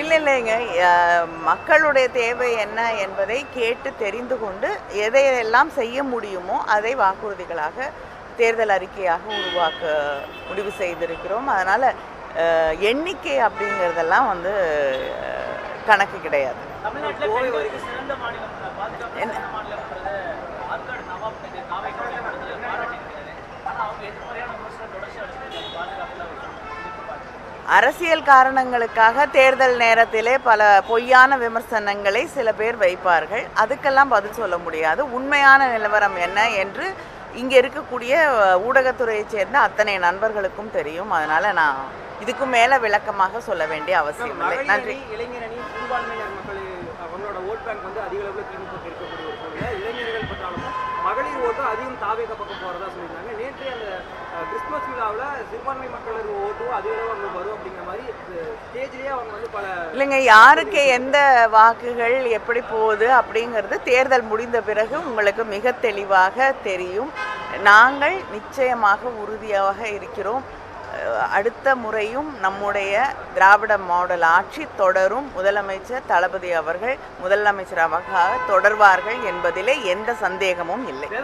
இல்லைங்க. மக்களுடைய தேவை என்ன என்பதை கேட்டு தெரிந்து கொண்டு எதையெல்லாம் செய்ய முடியுமோ அதை வாக்குறுதிகளாக தேர்தல் அறிக்கையாக உருவாக்க முடிவு செய்திருக்கிறோம். அதனால் எண்ணிக்கை அப்படிங்கிறதெல்லாம் கணக்கு கிடையாது. அரசியல் காரணங்களுக்காக தேர்தல் நேரத்திலே பல பொய்யான விமர்சனங்களை சில பேர் வைப்பார்கள். அதுக்கெல்லாம் பதில் சொல்ல முடியாது. உண்மையான நிலவரம் என்ன என்று இங்கே இருக்கக்கூடிய ஊடகத்துறையைச் சேர்ந்த அத்தனை நண்பர்களுக்கும் தெரியும். அதனால் நான் இதுக்கு மேலே விளக்கமாக சொல்ல வேண்டிய அவசியம் இல்லை. நன்றி. இளைஞரணி சிறுபான்மையினர் மக்கள் அவங்களோட ஓட் பேங்க் அதிக அளவில் திமுக இருக்கக்கூடிய ஒரு சூழ்நிலை. இளைஞர்கள் பற்றாலும் மகளிர் ஓட்டு அதிகம் தாவேக பக்கம் போகிறதா சொல்லியிருந்தாங்க. நேற்று அந்த கிறிஸ்துமஸ் விழாவில் சிறுபான்மை மக்களுக்கு ஓட்டும் அதிக அளவு அங்கே வரும் அப்படிங்கிற மாதிரி ஸ்டேஜ்லேயே அவங்க பல இல்லைங்க, யாருக்கு எந்த வாக்குகள் எப்படி போகுது அப்படிங்கிறது தேர்தல் முடிந்த பிறகு உங்களுக்கு மிக தெளிவாக தெரியும். நாங்கள் நிச்சயமாக உறுதியாக இருக்கிறோம். அடுத்த முறையும் நம்முடைய திராவிட மாடல் ஆட்சி தொடரும். முதலமைச்சர் தளபதி அவர்கள் முதலமைச்சராக தொடர்வார்கள் என்பதிலே எந்த சந்தேகமும் இல்லை.